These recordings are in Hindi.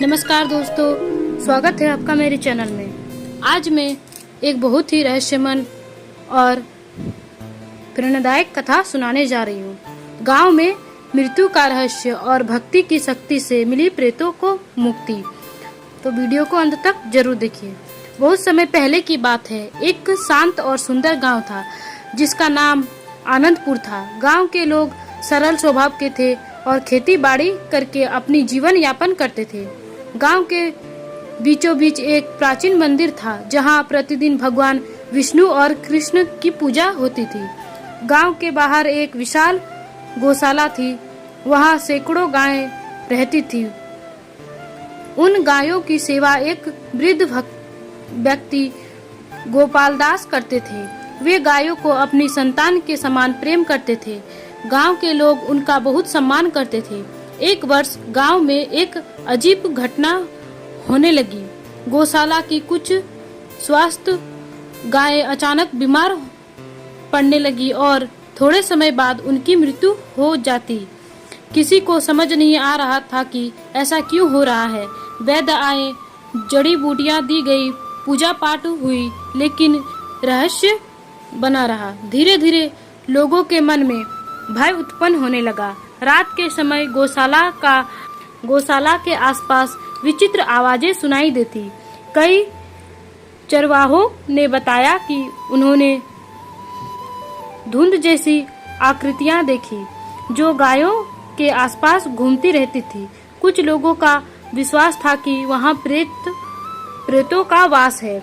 नमस्कार दोस्तों, स्वागत है आपका मेरे चैनल में। आज मैं एक बहुत ही रहस्यमय और प्रेरणादायक कथा सुनाने जा रही हूँ। गांव में मृत्यु का रहस्य और भक्ति की शक्ति से मिली प्रेतों को मुक्ति। तो वीडियो को अंत तक जरूर देखिए। बहुत समय पहले की बात है। एक शांत और सुंदर गांव था जिसका नाम आनंदपुर था। गांव के लोग सरल स्वभाव के थे और खेती बाड़ी करके अपनी जीवन यापन करते थे। गांव के बीचों बीच एक प्राचीन मंदिर था जहां प्रतिदिन भगवान विष्णु और कृष्ण की पूजा होती थी। गांव के बाहर एक विशाल गौशाला थी। वहां सैकड़ों गायें रहती थी। उन गायों की सेवा एक वृद्ध व्यक्ति गोपाल दास करते थे। वे गायों को अपनी संतान के समान प्रेम करते थे। गांव के लोग उनका बहुत सम्मान करते थे। एक वर्ष गांव में एक अजीब घटना होने लगी। गौशाला की कुछ स्वस्थ गायें अचानक बीमार पड़ने लगी और थोड़े समय बाद उनकी मृत्यु हो जाती। किसी को समझ नहीं आ रहा था कि ऐसा क्यों हो रहा है। वैद्य आए, जड़ी बूटियां दी गई, पूजा पाठ हुई, लेकिन रहस्य बना रहा। धीरे धीरे लोगों के मन में भय उत्पन्न होने लगा। रात के समय गौशाला के आसपास विचित्र आवाजें सुनाई देती। कई चरवाहों ने बताया कि उन्होंने धुंध जैसी आकृतियां देखी जो गायों के आसपास घूमती रहती थी। कुछ लोगों का विश्वास था कि वहां प्रेतों का वास है।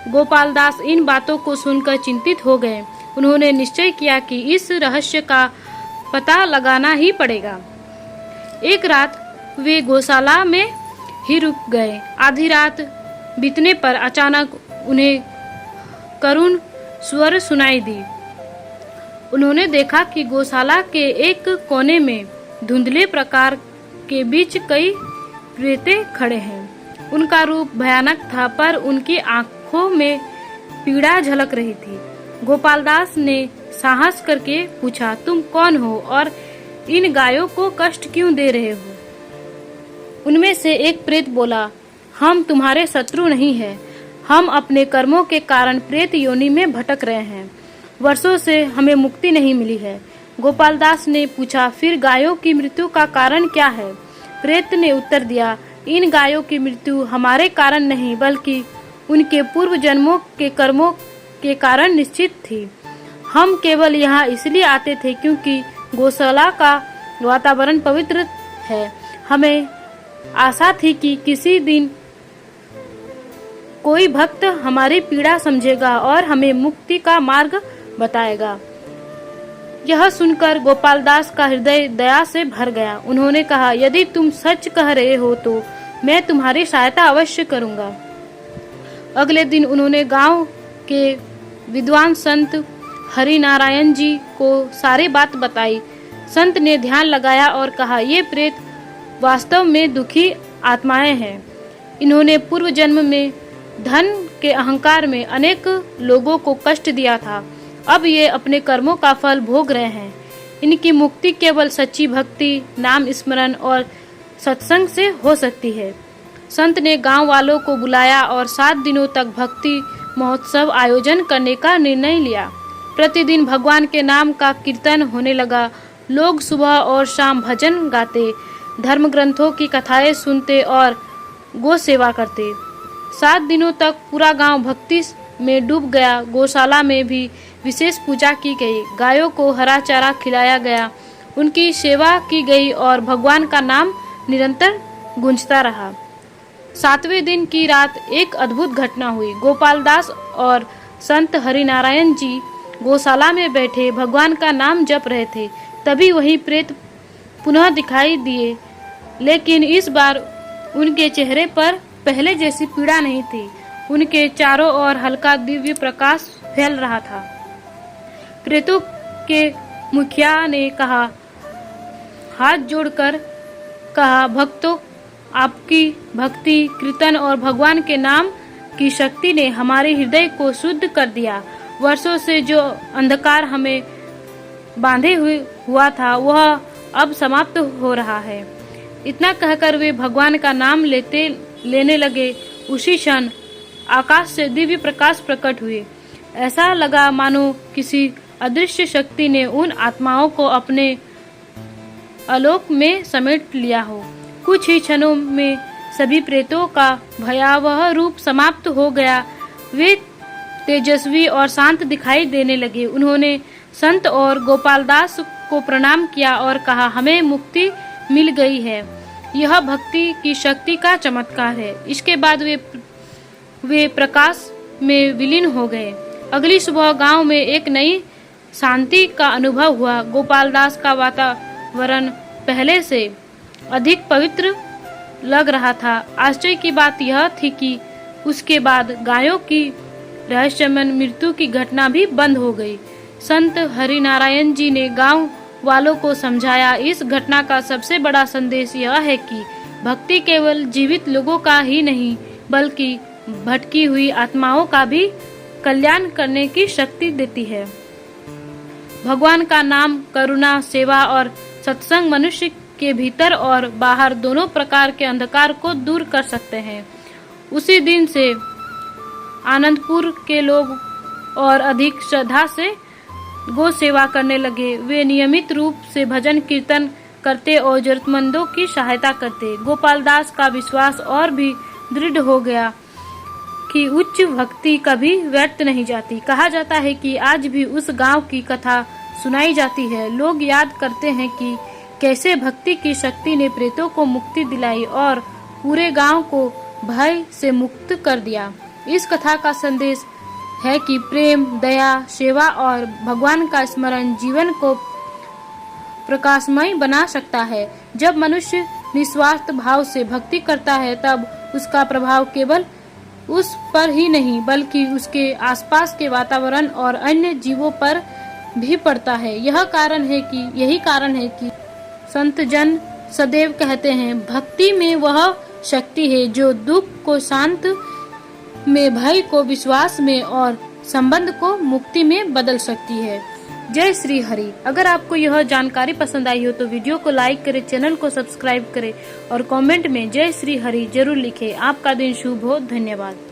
गोपाल दास इन बातों को सुनकर चिंतित हो गए। उन्होंने निश्चय किया कि इस रहस्य का पता लगाना ही पड़ेगा। एक रात वे गौशाला में ही रुक गए। आधी रात बीतने पर अचानक उन्हें करुण स्वर सुनाई दी। उन्होंने देखा कि गौशाला के एक कोने में धुंधले प्रकार के बीच कई प्रेते खड़े हैं। उनका रूप भयानक था, पर उनकी आंखों में पीड़ा झलक रही थी। गोपाल दास ने साहस करके पूछा, तुम कौन हो और इन गायों को कष्ट क्यों दे रहे हो? उनमें से एक प्रेत बोला, हम तुम्हारे शत्रु नहीं हैं। हम अपने कर्मों के कारण प्रेत योनि में भटक रहे हैं। वर्षों से हमें मुक्ति नहीं मिली है। गोपाल दास ने पूछा, फिर गायों की मृत्यु का कारण क्या है? प्रेत ने उत्तर दिया, इन गायों की मृत्यु हमारे कारण नहीं बल्कि उनके पूर्व जन्मों के कर्मों के कारण निश्चित थी। हम केवल यहाँ इसलिए आते थे क्योंकि गौशाला का वातावरण पवित्र है। हमें आशा थी कि किसी दिन कोई भक्त हमारी पीड़ा समझेगा और हमें मुक्ति का मार्ग बताएगा। यह सुनकर गोपाल दास का हृदय दया से भर गया। उन्होंने कहा, यदि तुम सच कह रहे हो तो मैं तुम्हारी सहायता अवश्य करूंगा। अगले दिन उन्होंने गांव के विद्वान संत हरि नारायण जी को सारी बात बताई। संत ने ध्यान लगाया और कहा, ये प्रेत वास्तव में दुखी आत्माएं हैं। इन्होंने पूर्व जन्म में धन के अहंकार में अनेक लोगों को कष्ट दिया था। अब ये अपने कर्मों का फल भोग रहे हैं। इनकी मुक्ति केवल सच्ची भक्ति, नाम स्मरण और सत्संग से हो सकती है। संत ने गांव वालों को बुलाया और 7 दिनों तक भक्ति महोत्सव आयोजन करने का निर्णय लिया। प्रतिदिन भगवान के नाम का कीर्तन होने लगा। लोग सुबह और शाम भजन गाते, धर्म ग्रंथों की कथाएं सुनते और गौ सेवा करते। 7 दिनों तक पूरा गांव भक्ति में डूब गया। गौशाला में भी विशेष पूजा की गई। गायों को हरा चारा खिलाया गया, उनकी सेवा की गई और भगवान का नाम निरंतर गूंजता रहा। 7वें दिन की रात एक अद्भुत घटना हुई। गोपाल दास और संत हरिनारायण जी गौशाला में बैठे भगवान का नाम जप रहे थे। तभी वही प्रेत पुनः दिखाई दिए, लेकिन इस बार उनके चेहरे पर पहले जैसी पीड़ा नहीं थी। उनके चारों ओर हल्का दिव्य प्रकाश फैल रहा था। प्रेतों के मुखिया ने कहा, हाथ जोड़कर कहा, भक्तों, आपकी भक्ति, कीर्तन और भगवान के नाम की शक्ति ने हमारे हृदय को शुद्ध कर दिया। वर्षों से जो अंधकार हमें बांधे हुआ था वह अब समाप्त हो रहा है। इतना कहकर वे भगवान का नाम लेने लगे। उसी क्षण आकाश से दिव्य प्रकाश प्रकट हुए। ऐसा लगा मानो किसी अदृश्य शक्ति ने उन आत्माओं को अपने आलोक में समेट लिया हो। कुछ ही क्षणों में सभी प्रेतों का भयावह रूप समाप्त हो गया। वे तेजस्वी और शांत दिखाई देने लगे। उन्होंने संत और गोपालदास को प्रणाम किया और कहा, हमें मुक्ति मिल गई है। यह भक्ति की शक्ति का चमत्कार है। इसके बाद वे प्रकाश में विलीन हो गए। अगली सुबह गांव में एक नई शांति का अनुभव हुआ। गोपालदास का वातावरण पहले से अधिक पवित्र लग रहा था। आश्चर्य की बात यह थी कि उसके बाद गायों की रहस्यमय मृत्यु की घटना भी बंद हो गई। संत हरिनारायण जी ने गांव वालों को समझाया, इस घटना का सबसे बड़ा संदेश यह है कि भक्ति केवल जीवित लोगों का ही नहीं बल्कि भटकी हुई आत्माओं का भी कल्याण करने की शक्ति देती है। भगवान का नाम, करुणा, सेवा और सत्संग मनुष्य के भीतर और बाहर दोनों प्रकार के अंधकार को दूर कर सकते हैं। उसी दिन से आनंदपुर के लोग और अधिक श्रद्धा से गो सेवा करने लगे। वे नियमित रूप से भजन कीर्तन करते और जरूरतमंदों की सहायता करते। गोपालदास का विश्वास और भी दृढ़ हो गया कि उच्च भक्ति कभी व्यर्थ नहीं जाती। कहा जाता है कि आज भी उस गांव की कथा सुनाई जाती है। लोग याद करते हैं कि कैसे भक्ति की शक्ति ने प्रेतों को मुक्ति दिलाई और पूरे गांव को भय से मुक्त कर दिया। इस कथा का संदेश है कि प्रेम, दया, सेवा और भगवान का स्मरण जीवन को प्रकाशमय बना सकता है। जब मनुष्य निस्वार्थ भाव से भक्ति करता है तब उसका प्रभाव केवल उस पर ही नहीं बल्कि उसके आसपास के वातावरण और अन्य जीवों पर भी पड़ता है। यही कारण है कि संत जन सदैव कहते हैं, भक्ति में वह शक्ति है जो दुख को शांत में, भय को विश्वास में और संबंध को मुक्ति में बदल सकती है। जय श्री हरि। अगर आपको यह जानकारी पसंद आई हो तो वीडियो को लाइक करें, चैनल को सब्सक्राइब करें और कमेंट में जय श्री हरि जरूर लिखें। आपका दिन शुभ हो। धन्यवाद।